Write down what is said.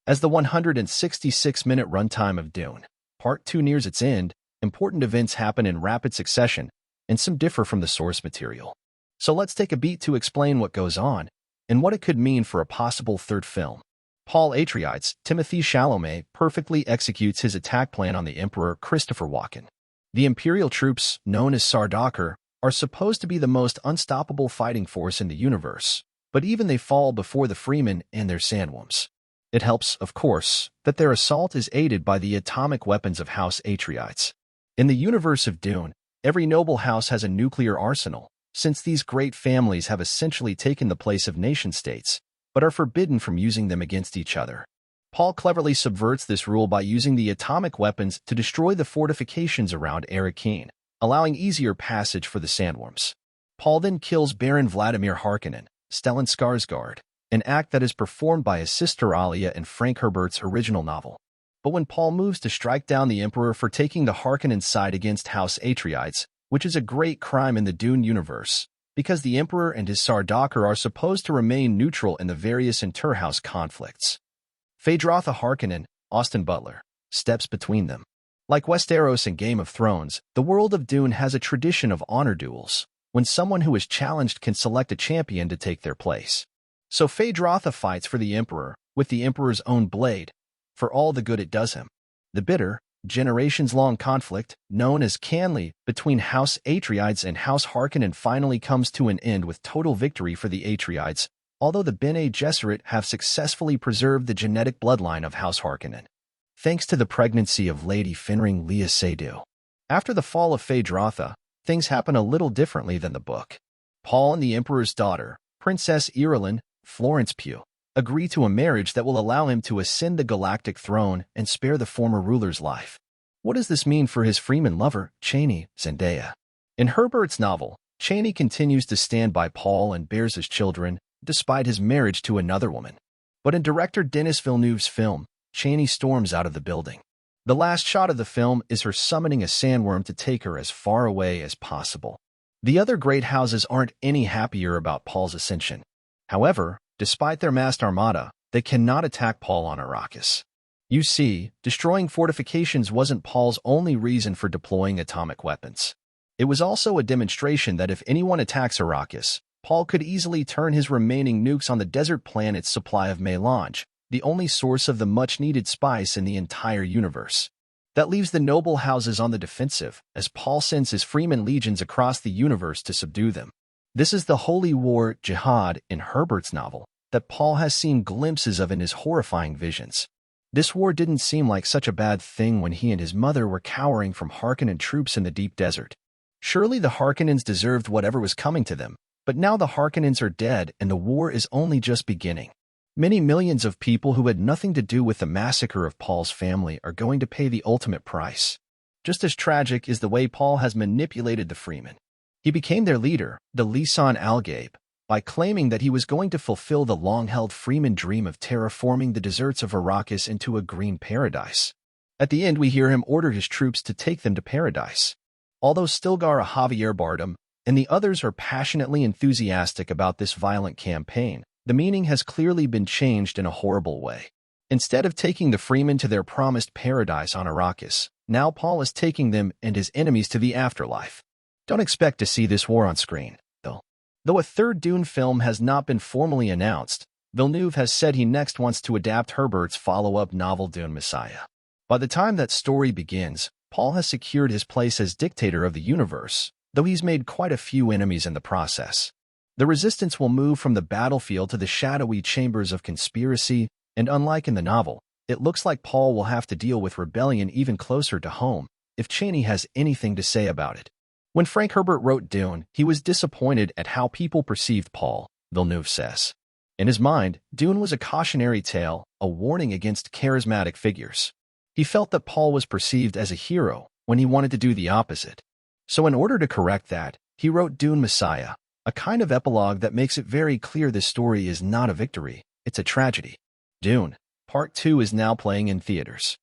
As the 166-minute runtime of Dune, Part 2 nears its end, important events happen in rapid succession, and some differ from the source material. So let's take a beat to explain what goes on, and what it could mean for a possible third film. Paul Atreides, Timothée Chalamet, perfectly executes his attack plan on the Emperor Christopher Walken. The Imperial troops, known as Sardaukar, are supposed to be the most unstoppable fighting force in the universe, but even they fall before the Freemen and their sandworms. It helps, of course, that their assault is aided by the atomic weapons of House Atreides. In the universe of Dune, every noble house has a nuclear arsenal, since these great families have essentially taken the place of nation-states, but are forbidden from using them against each other. Paul cleverly subverts this rule by using the atomic weapons to destroy the fortifications around Arrakeen, allowing easier passage for the sandworms. Paul then kills Baron Vladimir Harkonnen, Stellan Skarsgård, an act that is performed by his sister Alia in Frank Herbert's original novel. But when Paul moves to strike down the Emperor for taking the Harkonnen side against House Atreides, which is a great crime in the Dune universe, because the Emperor and his Sardaukar are supposed to remain neutral in the various interhouse conflicts. Feyd-Rautha Harkonnen, Austin Butler, steps between them. Like Westeros and Game of Thrones, the world of Dune has a tradition of honor duels, when someone who is challenged can select a champion to take their place. So Feyd-Rautha fights for the Emperor, with the Emperor's own blade, for all the good it does him. The bitter, generations-long conflict, known as Canley, between House Atreides and House Harkonnen finally comes to an end with total victory for the Atreides, although the Bene Gesserit have successfully preserved the genetic bloodline of House Harkonnen, thanks to the pregnancy of Lady Finring Leia Seydoux. After the fall of Feyd-Rautha, things happen a little differently than the book. Paul and the Emperor's daughter, Princess Irulan, Florence Pugh, agree to a marriage that will allow him to ascend the galactic throne and spare the former ruler's life. What does this mean for his Freeman lover, Chani Zendaya? In Herbert's novel, Chani continues to stand by Paul and bears his children, despite his marriage to another woman. But in director Denis Villeneuve's film, Chani storms out of the building. The last shot of the film is her summoning a sandworm to take her as far away as possible. The other great houses aren't any happier about Paul's ascension. However, despite their massed armada, they cannot attack Paul on Arrakis. You see, destroying fortifications wasn't Paul's only reason for deploying atomic weapons. It was also a demonstration that if anyone attacks Arrakis, Paul could easily turn his remaining nukes on the desert planet's supply of melange, the only source of the much-needed spice in the entire universe. That leaves the noble houses on the defensive, as Paul sends his Freeman legions across the universe to subdue them. This is the holy war, jihad, in Herbert's novel, that Paul has seen glimpses of in his horrifying visions. This war didn't seem like such a bad thing when he and his mother were cowering from Harkonnen troops in the deep desert. Surely the Harkonnens deserved whatever was coming to them, but now the Harkonnens are dead and the war is only just beginning. Many millions of people who had nothing to do with the massacre of Paul's family are going to pay the ultimate price. Just as tragic is the way Paul has manipulated the Freemen. He became their leader, the Lisan al-Gaib, by claiming that he was going to fulfill the long-held Freeman dream of terraforming the deserts of Arrakis into a green paradise. At the end, we hear him order his troops to take them to paradise. Although Stilgar Javier Bardem and the others are passionately enthusiastic about this violent campaign, the meaning has clearly been changed in a horrible way. Instead of taking the Freemen to their promised paradise on Arrakis, now Paul is taking them and his enemies to the afterlife. Don't expect to see this war on screen, though. Though a third Dune film has not been formally announced, Villeneuve has said he next wants to adapt Herbert's follow-up novel Dune Messiah. By the time that story begins, Paul has secured his place as dictator of the universe, though he's made quite a few enemies in the process. The resistance will move from the battlefield to the shadowy chambers of conspiracy, and unlike in the novel, it looks like Paul will have to deal with rebellion even closer to home, if Chani has anything to say about it. When Frank Herbert wrote Dune, he was disappointed at how people perceived Paul, Villeneuve says. In his mind, Dune was a cautionary tale, a warning against charismatic figures. He felt that Paul was perceived as a hero when he wanted to do the opposite. So in order to correct that, he wrote Dune Messiah, a kind of epilogue that makes it very clear this story is not a victory, it's a tragedy. Dune, Part 2 is now playing in theaters.